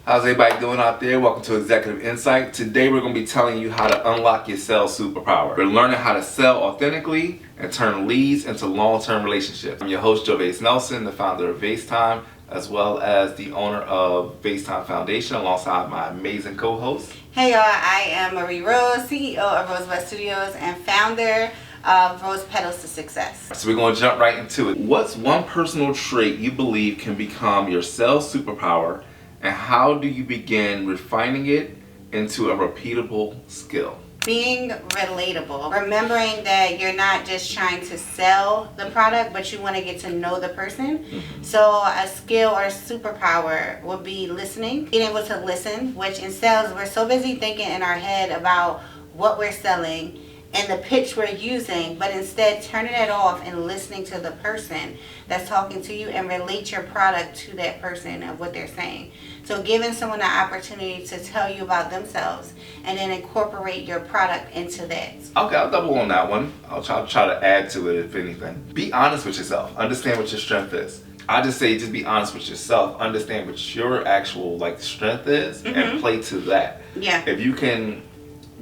How's everybody doing out there? Welcome to Executive Insight. Today we're going to be telling you how to unlock your sales superpower. We're learning how to sell authentically and turn leads into long-term relationships. I'm your host, Joe Nelson, the founder of VaseTime, as well as the owner of VaseTime Foundation, alongside my amazing co-host. Hey y'all, I am Marie Rose, CEO of Rosebud Studios and founder of Rose Petals to Success. So we're going to jump right into it. What's one personal trait you believe can become your sales superpower, and how do you begin refining it into a repeatable skill? Being relatable. Remembering that you're not just trying to sell the product, but you want to get to know the person. So a skill or superpower would be listening. Being able to listen, which in sales, we're so busy thinking in our head about what we're selling and the pitch we're using, but instead turning it off and listening to the person that's talking to you and relate your product to that person of what they're saying. So giving someone the opportunity to tell you about themselves and then incorporate your product into that. Okay, I'll double on that one. I'll try to add to it if anything. Be honest with yourself. Understand what your strength is. I just say just be honest with yourself. Understand what your actual strength is and play to that. Yeah. If you can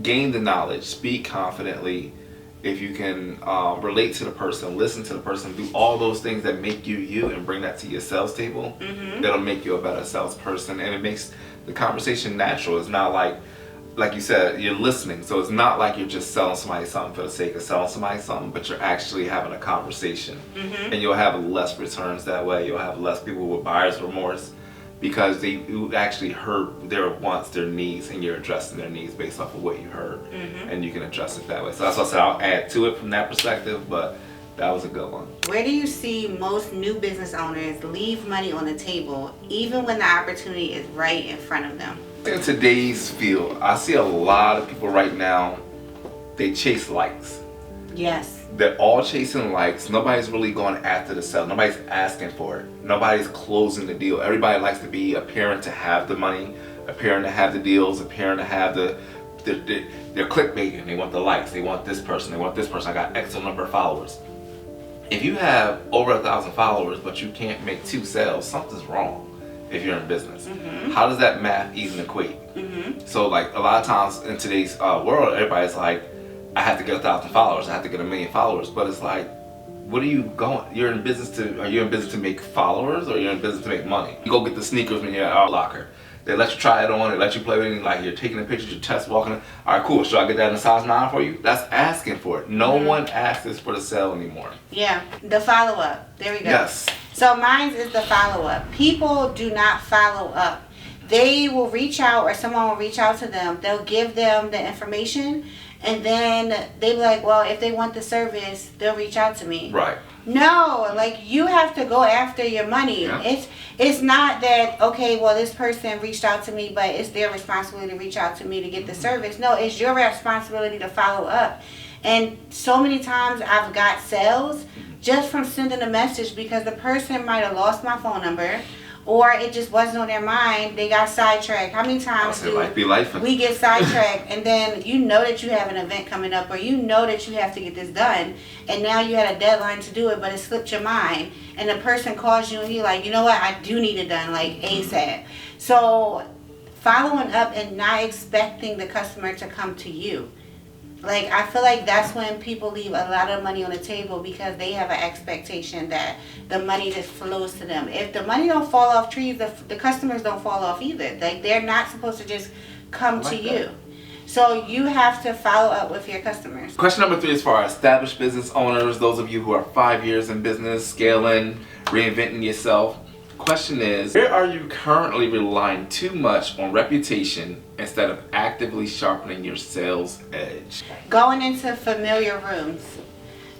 gain the knowledge, speak confidently, if you can relate to the person, listen to the person, do all those things that make you you and bring that to your sales table, that'll make you a better salesperson, and it makes the conversation natural. It's not like you said, you're listening, so it's not like you're just selling somebody something for the sake of selling somebody something, but you're actually having a conversation, and you'll have less returns that way. You'll have less people with buyer's remorse, because you actually heard their wants, their needs, and you're addressing their needs based off of what you heard, and you can address it that way. So that's what I said, I'll add to it from that perspective, but that was a good one. Where do you see most new business owners leave money on the table even when the opportunity is right in front of them? In today's field, I see a lot of people right now, they chase likes. Yes. They're all chasing likes. Nobody's really going after the sale. Nobody's asking for it. Nobody's closing the deal. Everybody likes to be appearing to have the money, appearing to have the deals, appearing to have they're clickbaiting. They want the likes. They want this person. They want this person. I got X number of followers. If you have over 1,000 followers, but you can't make 2 sales, something's wrong if you're in business. How does that math even equate? So a lot of times in today's world, everybody's like, I have to get 1,000 followers. I have to get 1 million followers. But it's like, what are you going? Are you in business to make followers, or you're in business to make money? You go get the sneakers when you're at our locker. They let you try it on. They let you play with it. Like, you're taking the pictures, you're test walking. All right, cool. Should I get that in a size 9 for you? That's asking for it. No one asks for the sale anymore. Yeah, the follow-up. There we go. Yes. So mine is the follow-up. People do not follow up. They will reach out, or someone will reach out to them. They'll give them the information, and then they be like, well, if they want the service, they'll reach out to me. Right. No, you have to go after your money. Yeah. It's not that, okay, well, this person reached out to me, but it's their responsibility to reach out to me to get the service. No, it's your responsibility to follow up. And so many times I've got sales just from sending a message, because the person might have lost my phone number, or it just wasn't on their mind. They got sidetracked. How many times do we get sidetracked, and then you know that you have an event coming up, or you know that you have to get this done, and now you had a deadline to do it, but it slipped your mind, and the person calls you and you're like, you know what, I do need it done ASAP. So following up and not expecting the customer to come to you. I feel like that's when people leave a lot of money on the table, because they have an expectation that the money just flows to them. If the money don't fall off trees, the customers don't fall off either. They're not supposed to just come to you. So you have to follow up with your customers. Question number 3 is for our established business owners, those of you who are 5 years in business, scaling, reinventing yourself. Question is, where are you currently relying too much on reputation instead of actively sharpening your sales edge? Going into familiar rooms,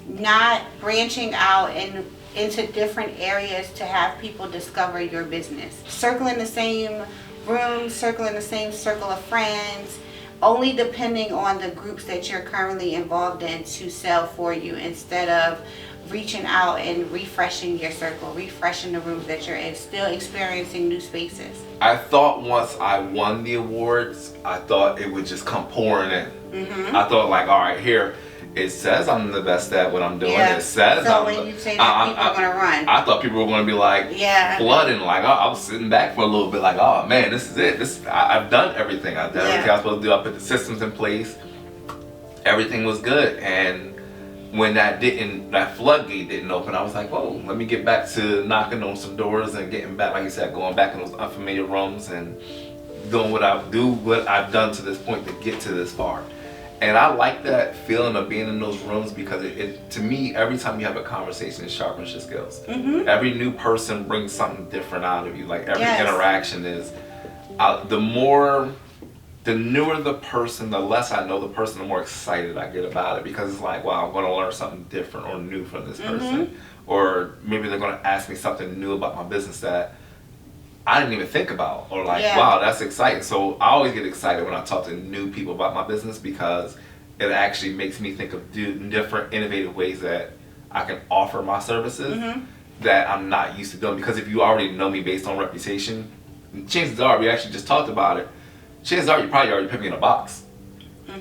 not branching out into different areas to have people discover your business. Circling the same room, circling the same circle of friends, only depending on the groups that you're currently involved in to sell for you, instead of reaching out and refreshing your circle, refreshing the rooms that you're in, still experiencing new spaces. I thought once I won the awards, I thought it would just come pouring in. I thought all right, here, It says I'm the best at what I'm doing. Yeah. It says so I'm. when you say that people are gonna run, I thought people were going to be like flooding. Like I was sitting back for a little bit. Like, oh man, this is it. I've done everything. I've done everything I was supposed to do. I put the systems in place. Everything was good. And when that floodgate didn't open, I was like, whoa, let me get back to knocking on some doors and getting back, like you said, going back in those unfamiliar rooms and doing what I've done to this point to get to this far. And I like that feeling of being in those rooms because it to me, every time you have a conversation, it sharpens your skills. Mm-hmm. Every new person brings something different out of you. Like every interaction is, the newer the person, the less I know the person, the more excited I get about it because it's like, wow, I'm going to learn something different or new from this person. Or maybe they're going to ask me something new about my business that I didn't even think about, or like, wow, that's exciting. So I always get excited when I talk to new people about my business because it actually makes me think of different innovative ways that I can offer my services that I'm not used to doing. Because if you already know me based on reputation, chances are, we actually just talked about it, chances are you probably already put me in a box.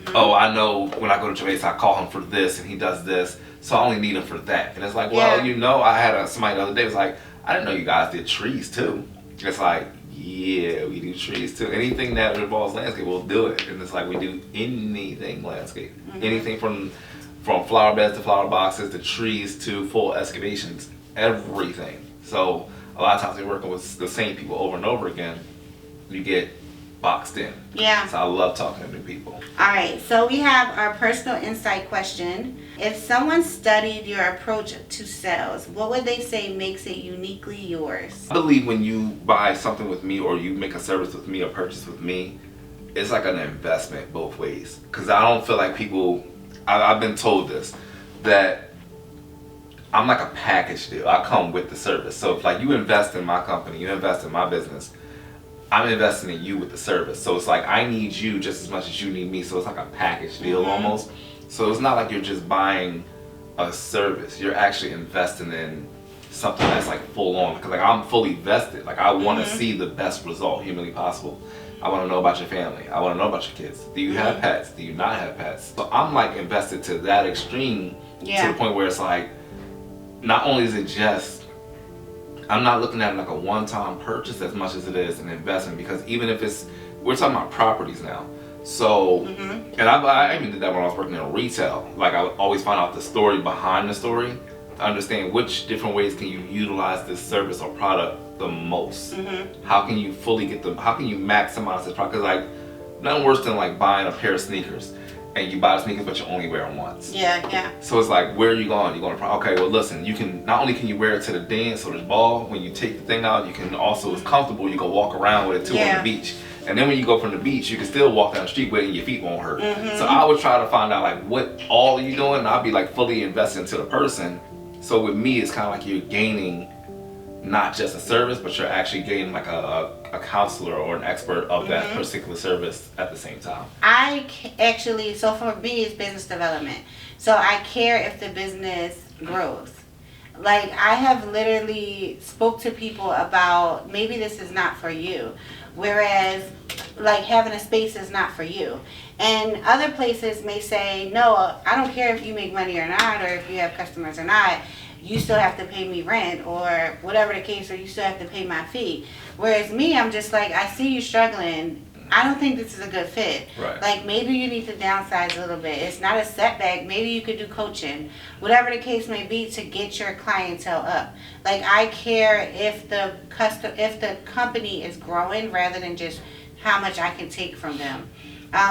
Oh, I know when I go to Jamaica, I call him for this and he does this, so I only need him for that. And it's like, well, I had somebody the other day was like, I didn't know you guys did trees too. It's like, yeah, we do trees too. Anything that involves landscape, we'll do it. And it's like we do anything landscape. Anything from flower beds to flower boxes to trees to full excavations, everything. So a lot of times we're working with the same people over and over again. You get boxed in. Yeah. So I love talking to new people. All right, so we have our personal insight question. If someone studied your approach to sales, what would they say makes it uniquely yours? I believe when you buy something with me or you make a service with me or purchase with me, it's like an investment both ways. Because I don't feel like people, I've been told this, that I'm like a package deal. I come with the service. So if like you invest in my company, you invest in my business, I'm investing in you with the service. So it's like I need you just as much as you need me. So it's like a package deal almost. So it's not like you're just buying a service. You're actually investing in something that's like full on. Because like I'm fully vested. Like I want to see the best result humanly possible. I want to know about your family. I want to know about your kids. Do you have pets? Do you not have pets? So I'm like invested to that extreme to the point where it's like, not only is it just, I'm not looking at it like a one-time purchase as much as it is an investment, because even if we're talking about properties now. So, and I even did that when I was working in retail. Like I would always find out the story behind the story to understand which different ways can you utilize this service or product the most. How can you fully how can you maximize this product? Because like, nothing worse than like buying a pair of sneakers and you buy the sneakers but you only wear them once. So it's like, where are you going? You're going to, okay, well listen, you can, not only can you wear it to the dance or the ball, when you take the thing out, you can also, it's comfortable, you can walk around with it too on the beach. And then when you go from the beach, you can still walk down the street with it and your feet won't hurt. So I would try to find out like what all are you doing, and I'll be like fully invested into the person. So with me, it's kind of like you're gaining not just a service, but you're actually gaining like a counselor or an expert of that particular service at the same time. So for me, it's business development. So I care if the business grows. Like I have literally spoke to people about maybe this is not for you, whereas like having a space is not for you. And other places may say, no, I don't care if you make money or not, or if you have customers or not. You still have to pay me rent or whatever the case, or you still have to pay my fee. Whereas me, I'm just like, I see you struggling. I don't think this is a good fit. Like maybe you need to downsize a little bit. It's not a setback. Maybe you could do coaching, whatever the case may be, to get your clientele up. Like I care if the company is growing rather than just how much I can take from them,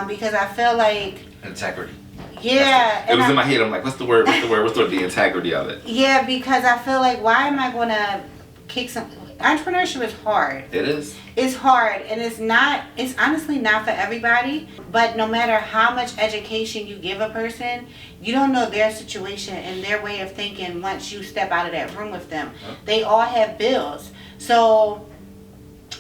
because I feel like integrity. Yeah, it was in my head. I'm like, what's the word? What's the integrity of it? Yeah, because I feel like, why am I going to kick some? Entrepreneurship is hard. It is. It's hard, and it's honestly not for everybody. But no matter how much education you give a person, you don't know their situation and their way of thinking once you step out of that room with them. They all have bills. So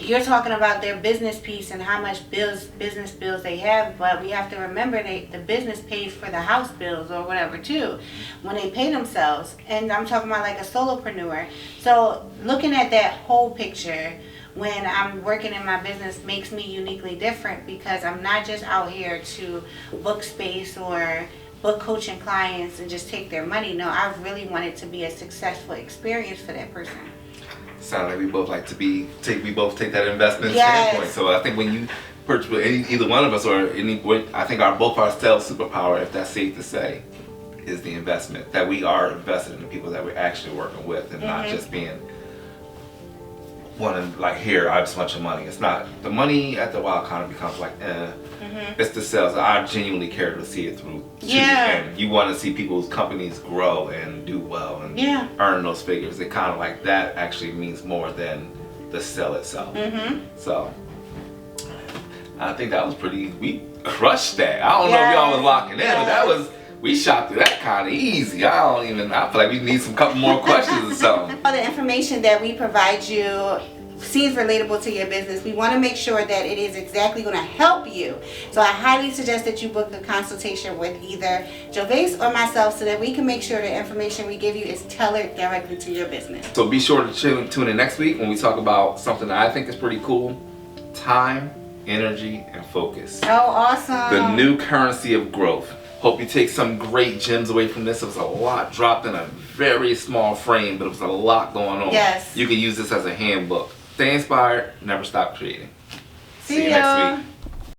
you're talking about their business piece and how much business bills they have, but we have to remember the business pays for the house bills or whatever too when they pay themselves. And I'm talking about like a solopreneur. So looking at that whole picture when I'm working in my business makes me uniquely different, because I'm not just out here to book space or book coaching clients and just take their money. No, I really want it to be a successful experience for that person. Sounds like we both like to we both take that investment Yes. standpoint. So I think when you purchase with either one of us or I think both our sales superpower, if that's safe to say, is the investment, that we are invested in the people that we're actually working with, and not just being wanting like, here, I just want your money. It's not the money at the while kind of becomes like it's the sales. I genuinely care to see it through. And you want to see people's companies grow and do well and earn those figures. It kind of like that actually means more than the sell itself. So I think that was we crushed that. I don't know if y'all was locking in, but we shot through that kind of easy. I feel like we need couple more questions or something. All the information that we provide you seems relatable to your business. We want to make sure that it is exactly going to help you. So I highly suggest that you book a consultation with either Gervais or myself so that we can make sure the information we give you is tailored directly to your business. So be sure to tune in next week when we talk about something that I think is pretty cool: time, energy, and focus. Oh, awesome. The new currency of growth. Hope you take some great gems away from this. It was a lot dropped in a very small frame, but it was a lot going on. Yes. You can use this as a handbook. Stay inspired, never stop creating. See you ya. next week.